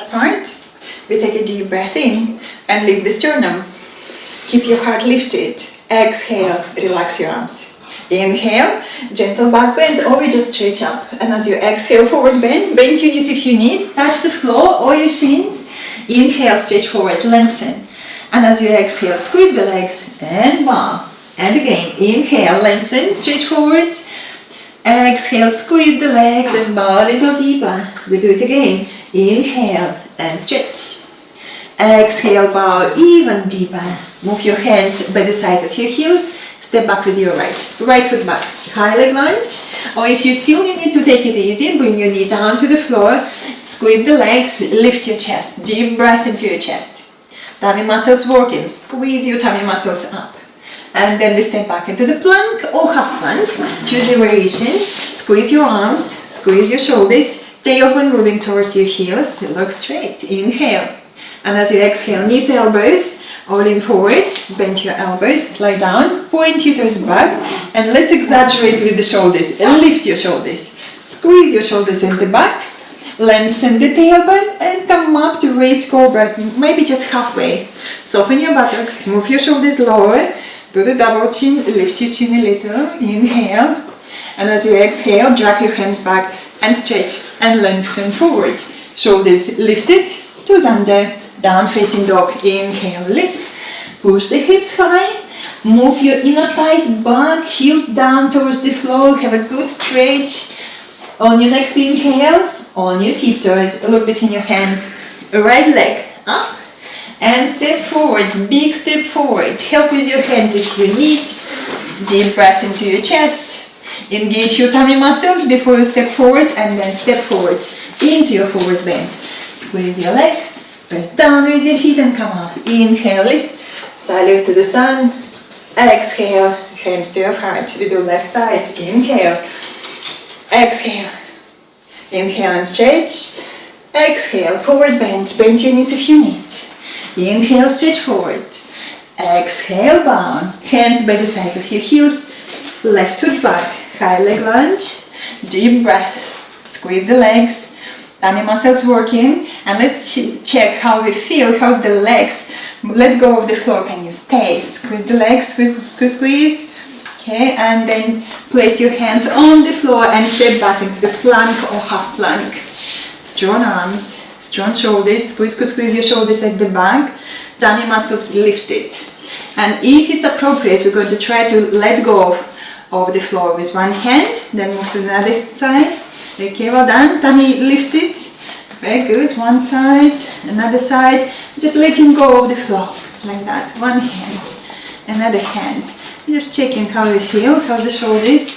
apart. We take a deep breath in and lift the sternum. Keep your heart lifted. Exhale, relax your arms. Inhale, gentle back bend, or we just stretch up. And as you exhale, forward bend. Bend your knees if you need. Touch the floor or your shins. Inhale, stretch forward, lengthen. And as you exhale, squeeze the legs and bow. And again, inhale, lengthen, stretch forward. Exhale, squeeze the legs and bow a little deeper. We do it again. Inhale and stretch. Exhale, bow even deeper. Move your hands by the side of your heels. Step back with your right foot back. High leg lunge. Or if you feel you need to take it easy, bring your knee down to the floor. Squeeze the legs, lift your chest. Deep breath into your chest. Tummy muscles working. Squeeze your tummy muscles up. And then we step back into the plank or half plank. Choose a variation. Squeeze your arms, squeeze your shoulders. Tailbone moving towards your heels. Look straight. Inhale. And as you exhale, knees, elbows, all in forward. Bend your elbows, lie down, point your toes back. And let's exaggerate with the shoulders. Lift your shoulders. Squeeze your shoulders in the back. Lengthen the tailbone and come up to raise cobra, maybe just halfway. Soften your buttocks, move your shoulders lower. Do the double chin, lift your chin a little. Inhale. And as you exhale, drag your hands back and stretch and lengthen forward. Shoulders lifted, toes under. Down facing dog, inhale, lift, push the hips high, move your inner thighs back, heels down towards the floor, have a good stretch. On your next inhale, on your tiptoes, look between your hands, right leg up, and step forward, big step forward, help with your hand if you need, deep breath into your chest, engage your tummy muscles before you step forward, and then step forward into your forward bend, squeeze your legs. Press down with your feet and come up. Inhale, lift. Salute to the sun. Exhale, hands to your heart. We do left side. Inhale. Exhale. Inhale and stretch. Exhale, forward bend. Bend your knees if you need. Inhale, stretch forward. Exhale, bow. Hands by the side of your heels. Left foot back. High leg lunge. Deep breath. Squeeze the legs. Tummy muscles working, and let's check how we feel, how the legs let go of the floor. Can you stay? Squeeze the legs, squeeze. Okay, and then place your hands on the floor and step back into the plank or half plank. Strong arms, strong shoulders, squeeze your shoulders at the back, tummy muscles lifted. And if it's appropriate, we're going to try to let go of the floor with one hand, then move to the other side. Okay, well done. Tummy lifted. Very good. One side, another side. Just letting go of the floor like that. One hand, another hand. Just checking how you feel, how the shoulders.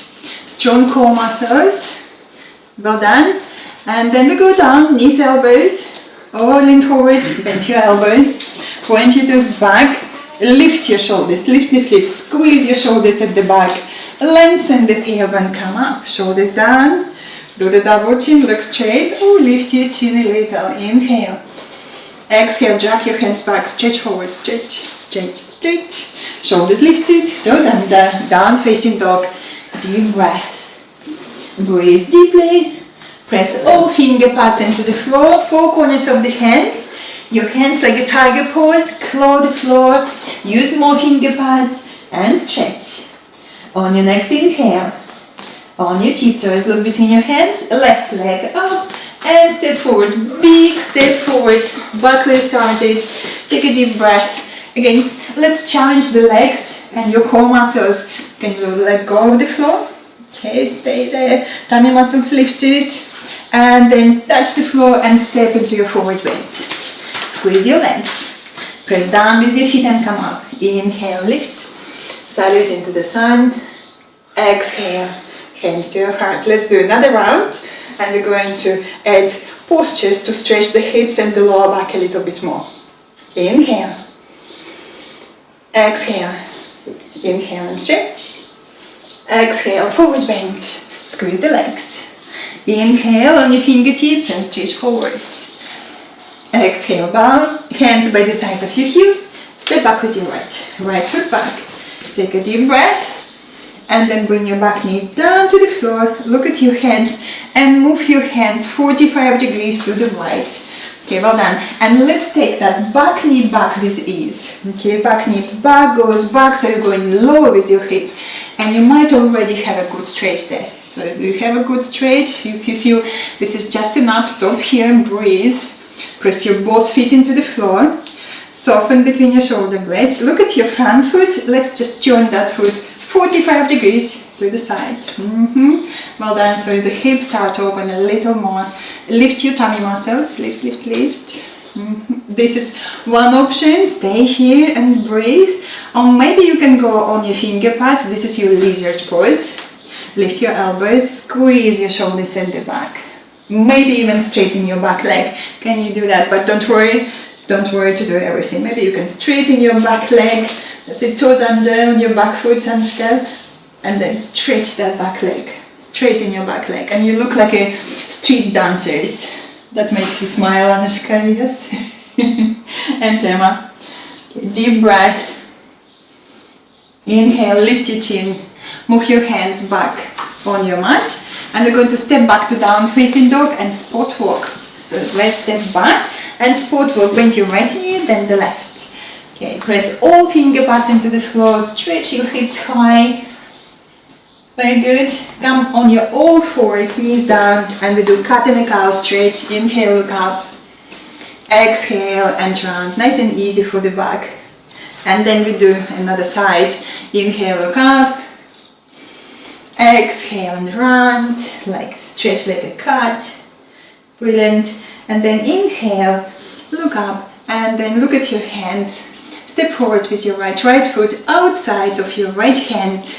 Strong core muscles. Well done. And then we go down, knees, elbows. All in forward. Bend your elbows. Point your toes back. Lift your shoulders. Lift the feet. Squeeze your shoulders at the back. Lengthen the tailbone. Come up. Shoulders down. Do the double chin, look straight, or lift your chin a little, inhale. Exhale, drag your hands back, stretch forward, stretch, stretch, stretch. Shoulders lifted, toes under, down facing dog, deep breath. Breathe deeply, press all finger pads into the floor, four corners of the hands. Your hands like a tiger pose, claw the floor, use more finger pads, and stretch. On your next inhale, on your tiptoes, look between your hands, left leg up, and step forward, big step forward, back where you started, take a deep breath. Again, let's challenge the legs and your core muscles. Can you let go of the floor? Okay, stay there, tummy muscles lifted, and then touch the floor and step into your forward bend. Squeeze your legs, press down with your feet and come up. Inhale, lift, salute into the sun, exhale. Hands to your heart. Let's do another round, and we're going to add postures to stretch the hips and the lower back a little bit more. Inhale, exhale, inhale and stretch, exhale, forward bend, squeeze the legs, inhale on your fingertips and stretch forward, exhale, bow, hands by the side of your heels, step back with your right foot back, take a deep breath. And then bring your back knee down to the floor, look at your hands and move your hands 45 degrees to the right. Okay, well done. And let's take that back knee back with ease. Okay, back knee back goes back, so you're going low with your hips. And you might already have a good stretch there. So if you have a good stretch, if you feel this is just enough, stop here and breathe. Press your both feet into the floor. Soften between your shoulder blades. Look at your front foot. Let's just turn that foot 45 degrees to the side. Well done. So the hips start to open a little more. Lift your tummy muscles. Lift, lift, lift. This is one option. Stay here and breathe. Or maybe you can go on your finger pads. This is your lizard pose. Lift your elbows. Squeeze your shoulders at the back. Maybe even straighten your back leg. Can you do that? But don't worry. Don't worry to do everything. Maybe you can straighten your back leg. That's it. Toes under on your back foot, Anushka. And then stretch that back leg. Straighten your back leg. And you look like a street dancers. That makes you smile, Anushka, yes? And Emma. Okay, deep breath. Inhale, lift your chin. Move your hands back on your mat. And we're going to step back to down facing dog and spot walk. So let's step back and spot walk. Bend your right knee, then the left. Okay, press all finger pads into the floor. Stretch your hips high. Very good. Come on your all fours, knees down, and we do cat and a cow stretch. Inhale, look up. Exhale and round. Nice and easy for the back. And then we do another side. Inhale, look up. Exhale and round. Like stretch like a cat. Brilliant. And then inhale, look up, and then look at your hands. Step forward with your right foot outside of your right hand.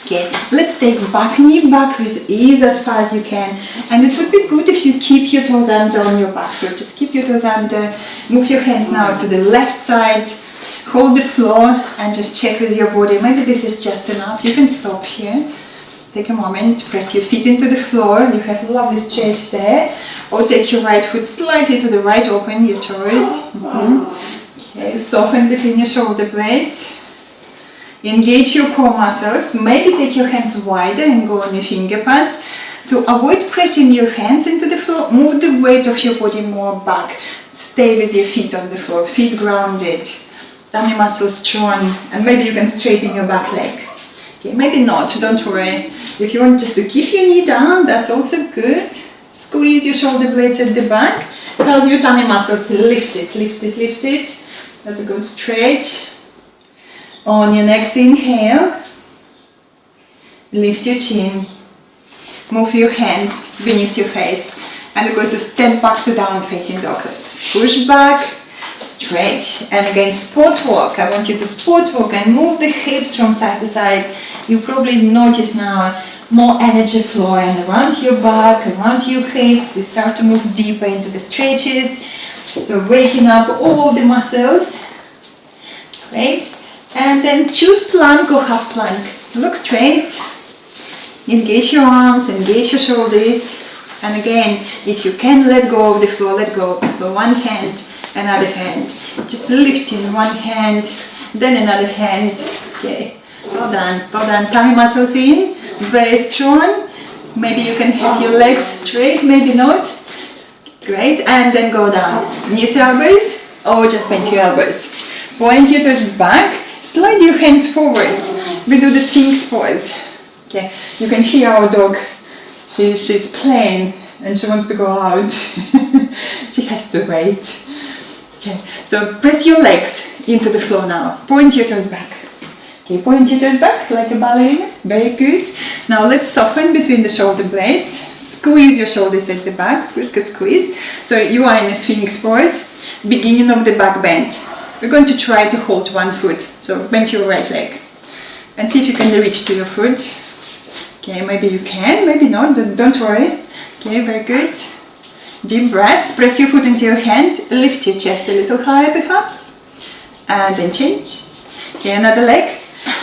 Okay, let's take back knee back with ease as far as you can. And it would be good if you keep your toes under on your back foot. Just keep your toes under. Move your hands now to the left side. Hold the floor and just check with your body. Maybe this is just enough. You can stop here. Take a moment, press your feet into the floor. You have a lovely stretch there. Or take your right foot slightly to the right, open your toes. Okay, soften between your shoulder blades. Engage your core muscles. Maybe take your hands wider and go on your finger pads. To avoid pressing your hands into the floor, move the weight of your body more back. Stay with your feet on the floor, feet grounded. Tummy muscles strong. And maybe you can straighten your back leg. Okay, maybe not, don't worry. If you want just to keep your knee down, that's also good. Squeeze your shoulder blades at the back. How's your tummy muscles? Lift it, lift it, lift it. That's a good stretch. On your next inhale, lift your chin. Move your hands beneath your face. And we're going to step back to down facing dog. Let's push back, stretch. And again, spot walk. I want you to spot walk and move the hips from side to side. You probably notice now more energy flowing around your back, around your hips. We start to move deeper into the stretches. So waking up all the muscles. Great. And then choose plank or half plank. Look straight. Engage your arms, engage your shoulders. And again, if you can let go of the floor, let go. For one hand, another hand. Just lifting one hand, then another hand. Okay. Well done, well done. Tummy muscles in, very strong. Maybe you can have your legs straight, maybe not. Great, and then go down. Knees, elbows, or just bend your elbows. Point your toes back, slide your hands forward. We do the Sphinx pose. Okay, you can hear our dog. She's playing and she wants to go out. She has to wait. Okay, so press your legs into the floor now. Point your toes back. Okay, point your toes back like a ballerina. Very good. Now let's soften between the shoulder blades. Squeeze your shoulders at the back. Squeeze, squeeze, squeeze. So you are in a Sphinx pose. Beginning of the back bend. We're going to try to hold one foot. So bend your right leg. And see if you can reach to your foot. Okay, maybe you can, maybe not. Don't worry. Okay, very good. Deep breath. Press your foot into your hand. Lift your chest a little higher perhaps. And then change. Okay, another leg.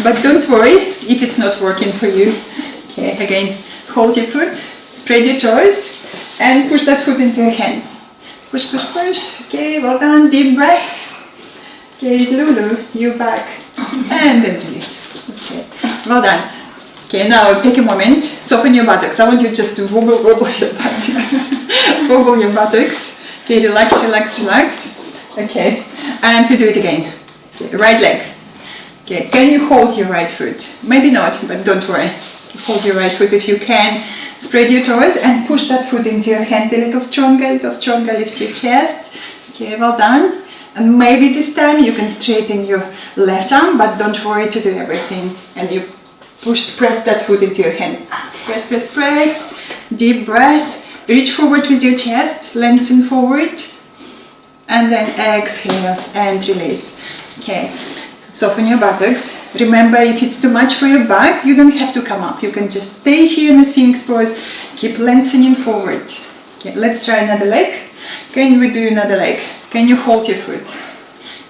But don't worry if it's not working for you. Okay, again, hold your foot, spread your toes, and push that foot into your hand. Push, push, push. Okay, well done. Deep breath. Okay, Lulu, you're back. And then release. Okay, well done. Okay, now take a moment, soften your buttocks. I want you just to wobble your buttocks. Wobble your buttocks. Okay, relax, relax, relax. Okay, and we do it again. Okay, right leg. Okay, can you hold your right foot? Maybe not, but don't worry. Hold your right foot if you can. Spread your toes and push that foot into your hand a little stronger, lift your chest. Okay, well done. And maybe this time you can straighten your left arm, but don't worry to do everything. And you press that foot into your hand. Press, press, press. Deep breath. Reach forward with your chest, lengthen forward. And then exhale and release. Okay. Soften your buttocks. Remember, if it's too much for your back, you don't have to come up. You can just stay here in the Sphinx pose. Keep lengthening forward. Okay, let's try another leg. Can we do another leg? Can you hold your foot?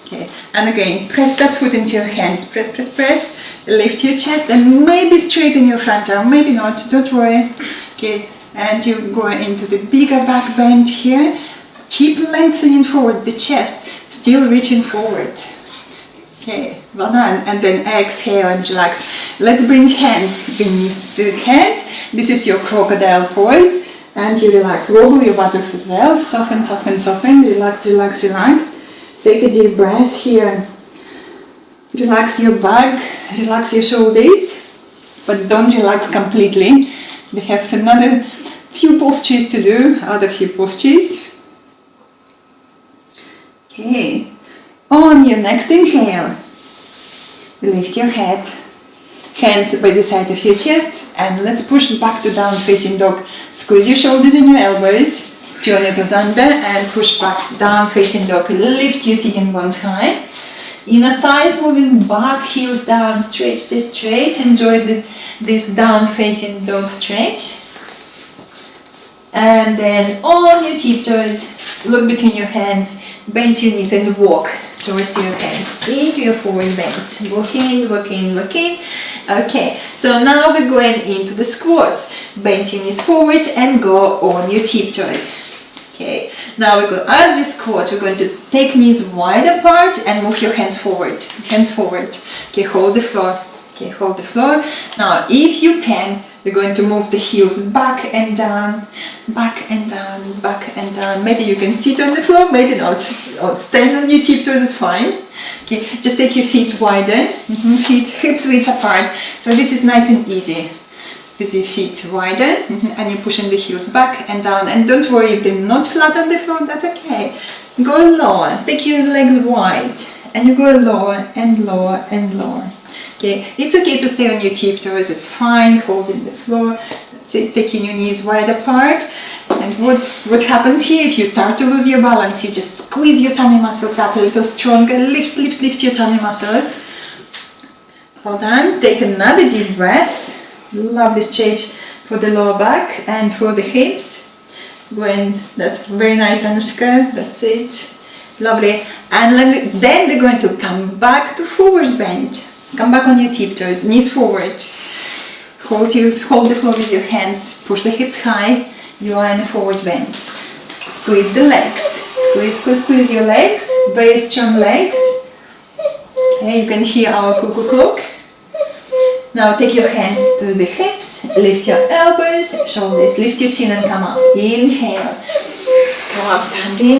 Okay, and again, press that foot into your hand. Press, press, press. Lift your chest and maybe straighten your front arm. Maybe not, don't worry. Okay, and you go into the bigger back bend here. Keep lengthening forward the chest, still reaching forward. Okay, well done. And then exhale and relax. Let's bring hands beneath the head. This is your crocodile pose. And you relax. Wobble your buttocks as well. Soften, soften, soften. Relax, relax, relax. Take a deep breath here. Relax your back. Relax your shoulders. But don't relax completely. We have another few postures to do. Other few postures. Okay. On your next inhale, lift your head, hands by the side of your chest, and let's push back to down facing dog. Squeeze your shoulders and your elbows, turn your toes under and push back, down facing dog. Lift your sitting bones high. Inner thighs moving back, heels down, stretch, stretch, stretch. Enjoy this down facing dog stretch. And then on your tiptoes, look between your hands, bend your knees and walk towards your hands into your forward bend. Walk in, walk in, walk in. Okay, so now we're going into the squats. Bend your knees forward and go on your tiptoes. Okay, now we go as we squat, we're going to take knees wide apart and move your hands forward. Hands forward. Okay, hold the floor. Okay, hold the floor. Now, if you can, we're going to move the heels back and down, back and down, back and down. Maybe you can sit on the floor, maybe not. Or stand on your tiptoes is fine. Okay, just take your feet wider, feet hips width apart. So this is nice and easy. With your feet wider, and you're pushing the heels back and down. And don't worry if they're not flat on the floor, that's okay. Go lower, take your legs wide, and you go lower and lower and lower. Okay, it's okay to stay on your tiptoes, it's fine, holding the floor, that's it, taking your knees wide apart. And what happens here, if you start to lose your balance, you just squeeze your tummy muscles up a little stronger, lift your tummy muscles. Hold on, take another deep breath. Lovely stretch for the lower back and for the hips. That's very nice, Anushka, that's it. Lovely. And then we're going to come back to forward bend. Come back on your tiptoes, knees forward. Hold the floor with your hands, push the hips high. You are in a forward bend. Squeeze the legs. Squeeze, squeeze, squeeze your legs. Very strong legs. Okay, you can hear our cuckoo clock. Now take your hands to the hips, lift your elbows, shoulders, lift your chin and come up. Inhale. Come up standing.